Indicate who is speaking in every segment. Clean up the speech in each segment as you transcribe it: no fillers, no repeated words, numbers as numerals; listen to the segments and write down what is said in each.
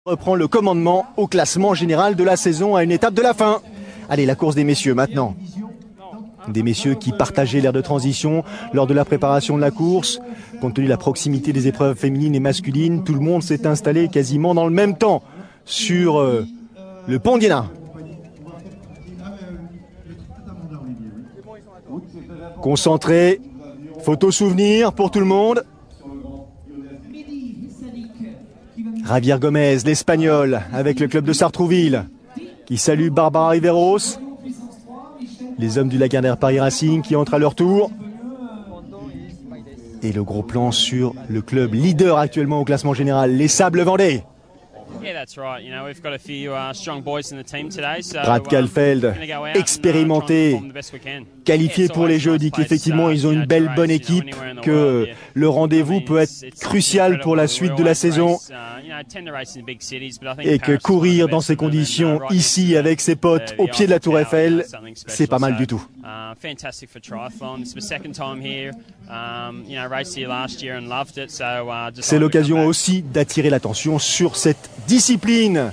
Speaker 1: Reprend le commandement au classement général de la saison à une étape de la fin. Allez, la course des messieurs maintenant. Des messieurs qui partageaient l'air de transition lors de la préparation de la course. Compte tenu de la proximité des épreuves féminines et masculines, tout le monde s'est installé quasiment dans le même temps sur le pont d'Iéna. Concentré, photo souvenir pour tout le monde. Javier Gomez, l'Espagnol, avec le club de Sartrouville, qui salue Barbara Riveros. Les hommes du Lagardère Paris Racing qui entrent à leur tour. Et le gros plan sur le club leader actuellement au classement général, les Sables Vendée. Brad Kalfeld, expérimenté, qualifié pour les Jeux, dit qu'effectivement ils ont une belle bonne équipe, que le rendez-vous peut être crucial pour la suite de la saison et que courir dans ces conditions ici avec ses potes au pied de la Tour Eiffel, c'est pas mal du tout. C'est l'occasion aussi d'attirer l'attention sur cette discipline.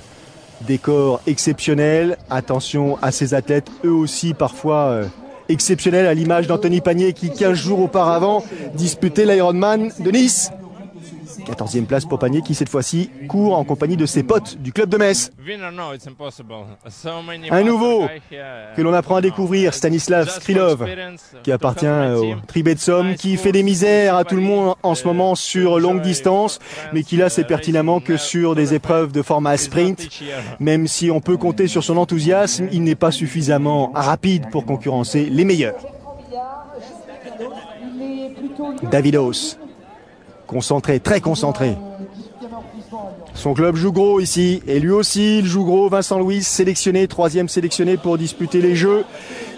Speaker 1: Décor exceptionnel, attention à ces athlètes, eux aussi parfois exceptionnels, à l'image d'Anthony Pagnier qui 15 jours auparavant disputait l'Ironman de Nice. 14e place pour Pagnier qui cette fois-ci court en compagnie de ses potes du club de Metz. Un nouveau que l'on apprend à découvrir, Stanislav Skrilov, qui appartient au Tribet-Somme, qui fait des misères à tout le monde en ce moment sur longue distance, mais qui là sait pertinemment que sur des épreuves de format sprint, même si on peut compter sur son enthousiasme, il n'est pas suffisamment rapide pour concurrencer les meilleurs. Davidos, concentré, très concentré. Son club joue gros ici, et lui aussi il joue gros. Vincent Louis, sélectionné, 3e sélectionné pour disputer les Jeux,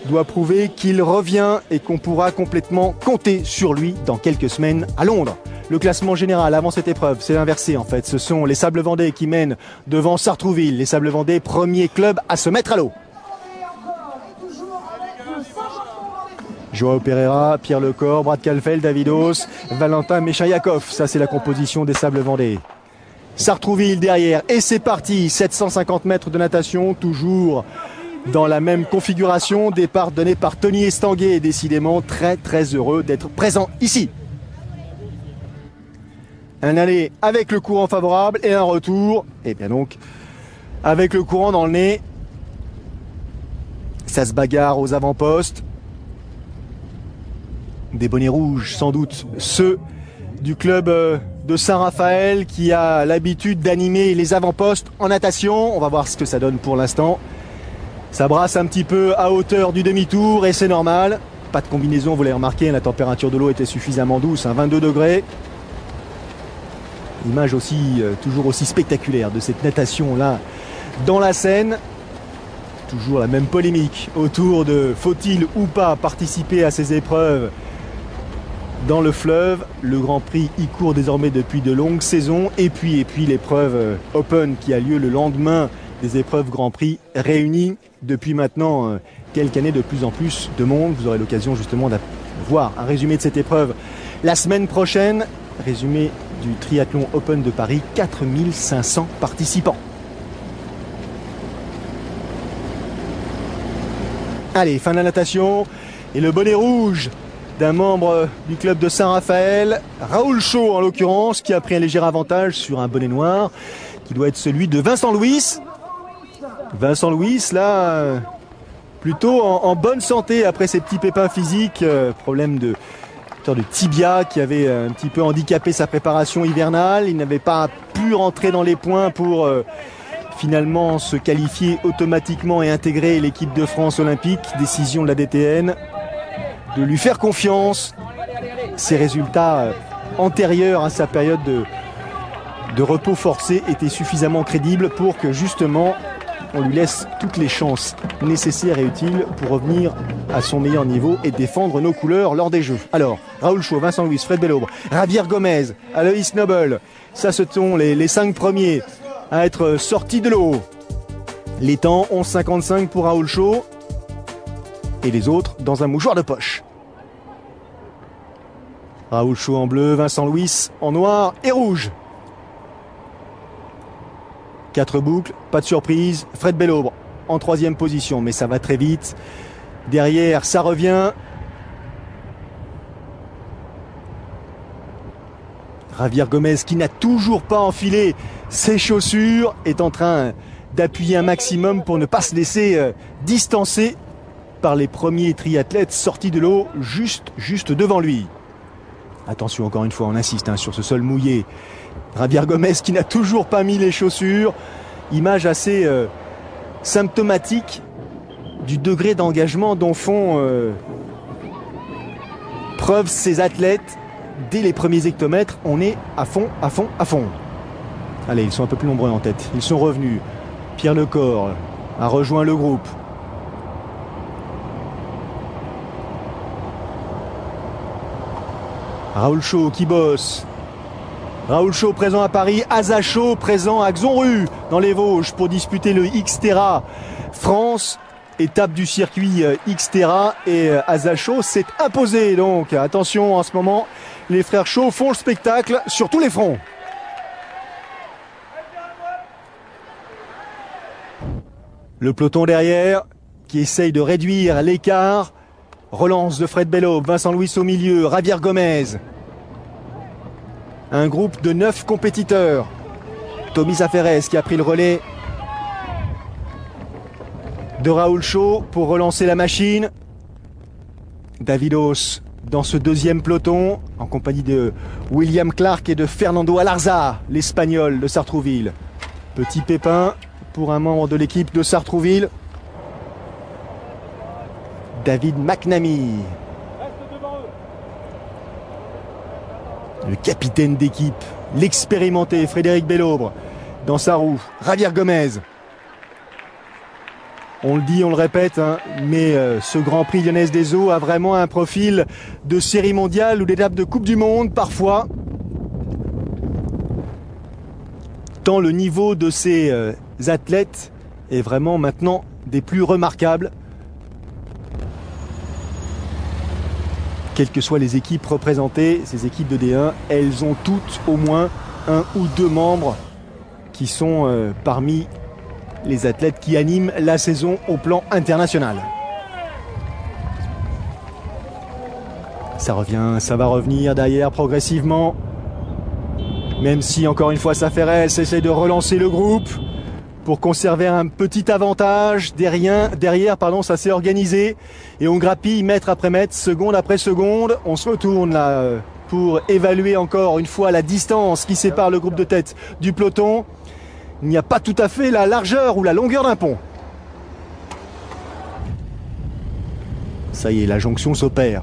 Speaker 1: doit prouver qu'il revient et qu'on pourra complètement compter sur lui dans quelques semaines à Londres. Le classement général avant cette épreuve, c'est inversé en fait. Ce sont les Sables Vendée qui mènent devant Sartrouville. Les Sables Vendée, premier club à se mettre à l'eau. Joao Pereira, Pierre Lecor, Brad Kalfeld, Davidos, Valentin Mechayakov. Ça, c'est la composition des Sables Vendée. Sartrouville derrière. Et c'est parti. 750 mètres de natation, toujours dans la même configuration. Départ donné par Tony Estanguet. Décidément très, très heureux d'être présent ici. Un aller avec le courant favorable et un retour. Et bien donc, avec le courant dans le nez. Ça se bagarre aux avant-postes. Des bonnets rouges, sans doute ceux du club de Saint-Raphaël qui a l'habitude d'animer les avant-postes en natation. On va voir ce que ça donne pour l'instant. Ça brasse un petit peu à hauteur du demi-tour et c'est normal. Pas de combinaison, vous l'avez remarqué, la température de l'eau était suffisamment douce, 22 degrés. Image aussi, toujours aussi spectaculaire de cette natation-là dans la Seine. Toujours la même polémique autour de faut-il ou pas participer à ces épreuves dans le fleuve. Le Grand Prix y court désormais depuis de longues saisons. Et puis l'épreuve Open qui a lieu le lendemain des épreuves Grand Prix réunies depuis maintenant quelques années, de plus en plus de monde. Vous aurez l'occasion justement de voir un résumé de cette épreuve la semaine prochaine. Résumé du triathlon Open de Paris, 4500 participants. Allez, fin de la natation. Et le bonnet rouge d'un membre du club de Saint-Raphaël, Raoul Chaud en l'occurrence, qui a pris un léger avantage sur un bonnet noir, qui doit être celui de Vincent Louis. Vincent Louis, là, plutôt en bonne santé après ses petits pépins physiques, problème de tibia qui avait un petit peu handicapé sa préparation hivernale. Il n'avait pas pu rentrer dans les points pour finalement se qualifier automatiquement et intégrer l'équipe de France olympique. Décision de la DTN de lui faire confiance. Ses résultats antérieurs à sa période de repos forcé étaient suffisamment crédibles pour que justement on lui laisse toutes les chances nécessaires et utiles pour revenir à son meilleur niveau et défendre nos couleurs lors des Jeux. Alors, Raoul Chaud, Vincent Louis, Fred Bellobre, Javier Gomez, Aloïs Noble, ça ce sont les 5 premiers à être sortis de l'eau. Les temps, 11,55 pour Raoul Chaud et les autres dans un mouchoir de poche. Raoul Chaud en bleu, Vincent Louis en noir et rouge. 4 boucles, pas de surprise. Fred Bellobre en 3e position, mais ça va très vite. Derrière, ça revient. Javier Gomez, qui n'a toujours pas enfilé ses chaussures, est en train d'appuyer un maximum pour ne pas se laisser distancer par les premiers triathlètes sortis de l'eau juste devant lui. Attention, encore une fois, on insiste sur ce sol mouillé. Javier Gomez qui n'a toujours pas mis les chaussures. Image assez symptomatique du degré d'engagement dont font preuve ces athlètes. Dès les premiers hectomètres, on est à fond, à fond, à fond. Allez, ils sont un peu plus nombreux en tête. Ils sont revenus. Pierre Lecor a rejoint le groupe. Raoul Chaud qui bosse. Raoul Chaud présent à Paris. Asa Chaud présent à Xonru dans les Vosges pour disputer le Xterra France. Étape du circuit Xterra et Asa Chaud s'est imposé. Donc attention, en ce moment, les frères Chaud font le spectacle sur tous les fronts. Le peloton derrière qui essaye de réduire l'écart. Relance de Fred Bellobre, Vincent Louis au milieu, Javier Gomez. Un groupe de 9 compétiteurs. Tommy Saferes qui a pris le relais de Raoul Chaud pour relancer la machine. Davidos dans ce 2e peloton en compagnie de William Clark et de Fernando Alarza, l'Espagnol de Sartrouville. Petit pépin pour un membre de l'équipe de Sartrouville. David McNamee, le capitaine d'équipe, l'expérimenté Frédéric Bellobre dans sa roue. Javier Gomez. On le dit, on le répète, mais ce Grand Prix Lyonnaise des Eaux a vraiment un profil de série mondiale ou d'étape de Coupe du Monde parfois. Tant le niveau de ces athlètes est vraiment maintenant des plus remarquables. Quelles que soient les équipes représentées, ces équipes de D1, elles ont toutes au moins 1 ou 2 membres qui sont parmi les athlètes qui animent la saison au plan international. Ça revient, ça va revenir derrière progressivement. Même si, encore une fois, Saferes essaie de relancer le groupe pour conserver un petit avantage. Derrière, ça s'est organisé. Et on grappille mètre après mètre, seconde après seconde. On se retourne là pour évaluer encore une fois la distance qui sépare le groupe de tête du peloton. Il n'y a pas tout à fait la largeur ou la longueur d'un pont. Ça y est, la jonction s'opère.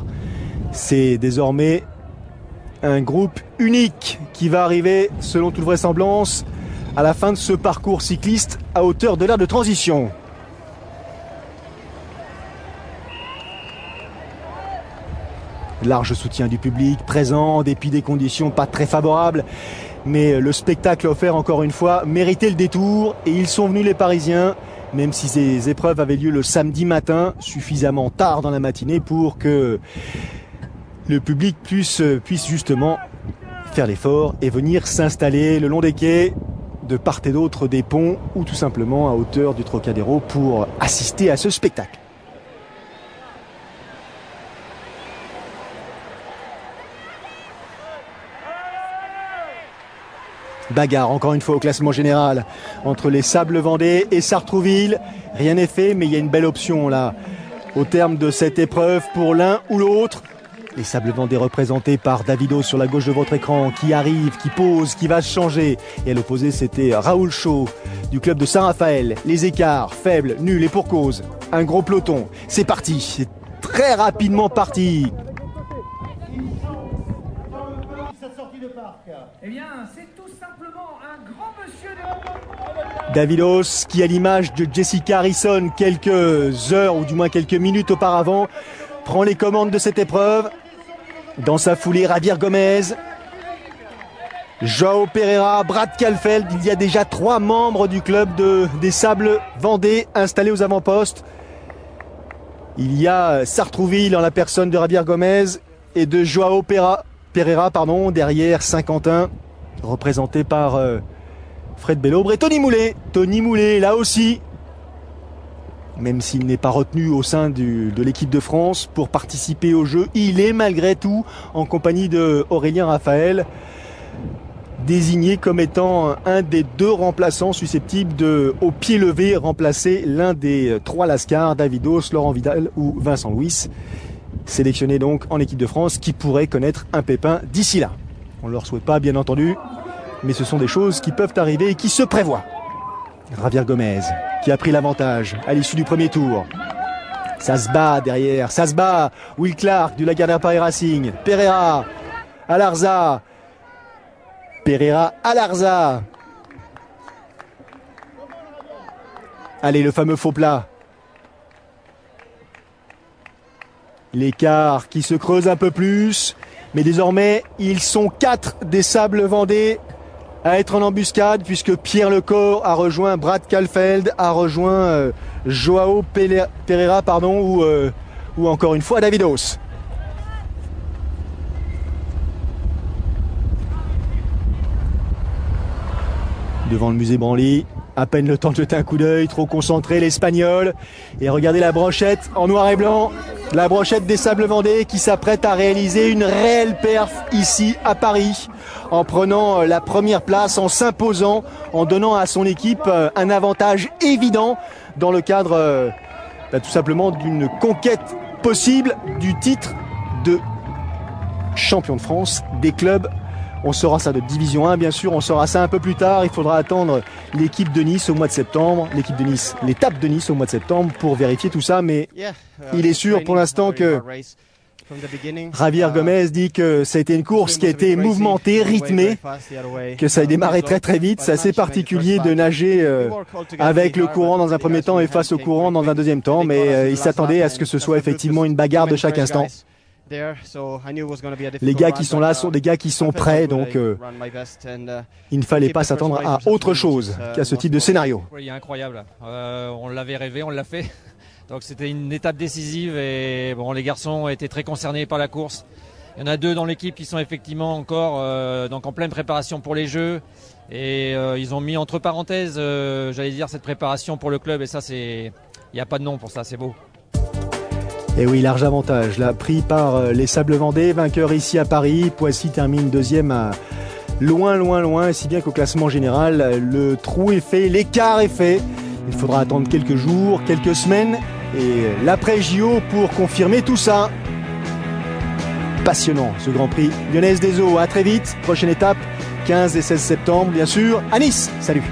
Speaker 1: C'est désormais un groupe unique qui va arriver, selon toute vraisemblance, à la fin de ce parcours cycliste à hauteur de l'aire de transition. Large soutien du public présent en dépit des conditions pas très favorables. Mais le spectacle offert encore une fois méritait le détour et ils sont venus les Parisiens, même si ces épreuves avaient lieu le samedi matin, suffisamment tard dans la matinée pour que le public puisse justement faire l'effort et venir s'installer le long des quais, de part et d'autre des ponts ou tout simplement à hauteur du Trocadéro pour assister à ce spectacle. Bagarre encore une fois au classement général entre les Sables Vendée et Sartrouville. Rien n'est fait, mais il y a une belle option là au terme de cette épreuve pour l'un ou l'autre. Les Sables Vendée représentés par Davido sur la gauche de votre écran qui arrive, qui pose, qui va se changer. Et à l'opposé, c'était Raoul Chaud du club de Saint-Raphaël. Les écarts faibles, nuls et pour cause. Un gros peloton. C'est parti. C'est très rapidement parti.
Speaker 2: Eh bien, c'est tout simplement un grand monsieur
Speaker 1: Davidos qui, à l'image de Jessica Harrison quelques heures ou du moins quelques minutes auparavant, prend les commandes de cette épreuve. Dans sa foulée, Javier Gomez, Joao Pereira, Brad Kalfeld. Il y a déjà 3 membres du club des Sables Vendée installés aux avant-postes. Il y a Sartrouville en la personne de Javier Gomez et de Joao Pereira, derrière Saint-Quentin, représenté par Fred Bellobre et Tony Moulet. Tony Moulet, là aussi, même s'il n'est pas retenu au sein de l'équipe de France pour participer au jeu, il est malgré tout en compagnie de Aurélien Raphaël, désigné comme étant un des 2 remplaçants susceptibles de, au pied levé, remplacer l'un des 3 Lascars, Davidos, Laurent Vidal ou Vincent Louis, sélectionné donc en équipe de France, qui pourrait connaître un pépin d'ici là. On ne leur souhaite pas, bien entendu, mais ce sont des choses qui peuvent arriver et qui se prévoient. Javier Gomez, qui a pris l'avantage à l'issue du premier tour. Ça se bat derrière, ça se bat. Will Clark du Lagardère Paris Racing. Pereira, Alarza. Pereira, Alarza. Allez, le fameux faux plat. L'écart qui se creuse un peu plus. Mais désormais, ils sont 4 des Sables Vendée à être en embuscade, puisque Pierre Lecor a rejoint Brad Kalfeld, a rejoint Joao Pereira, pardon, ou encore une fois Davidos. Devant le musée Branly, à peine le temps de jeter un coup d'œil, trop concentré l'Espagnol. Et regardez la brochette en noir et blanc, la brochette des Sables Vendée qui s'apprête à réaliser une réelle perf ici à Paris, en prenant la première place, en s'imposant, en donnant à son équipe un avantage évident dans le cadre tout simplement d'une conquête possible du titre de champion de France des clubs. On saura ça de Division 1, bien sûr, on saura ça un peu plus tard. Il faudra attendre l'équipe de Nice au mois de septembre, l'étape de Nice au mois de septembre pour vérifier tout ça, mais il est sûr pour l'instant que Javier Gomez dit que ça a été une course qui a été mouvementée, rythmée, que ça a démarré très très vite. C'est assez particulier de nager avec le courant dans un premier temps et face au courant dans un deuxième temps, mais il s'attendait à ce que ce soit effectivement une bagarre de chaque instant. Les gars qui sont là sont des gars qui sont prêts, donc il ne fallait pas s'attendre à autre chose qu'à ce type de scénario.
Speaker 3: Oui, incroyable. On l'avait rêvé, on l'a fait. Donc c'était une étape décisive et bon, les garçons ont été très concernés par la course. Il y en a 2 dans l'équipe qui sont effectivement encore donc en pleine préparation pour les Jeux et ils ont mis entre parenthèses, j'allais dire, cette préparation pour le club et ça c'est, il n'y a pas de nom pour ça, c'est beau.
Speaker 1: Et oui, large avantage, là, pris par les Sables Vendée, vainqueur ici à Paris. Poissy termine 2e à loin, si bien qu'au classement général, le trou est fait, l'écart est fait. Il faudra attendre quelques jours, quelques semaines, et l'après JO pour confirmer tout ça. Passionnant, ce Grand Prix Lyonnaise des Eaux. À très vite, prochaine étape, 15 et 16 septembre, bien sûr, à Nice. Salut!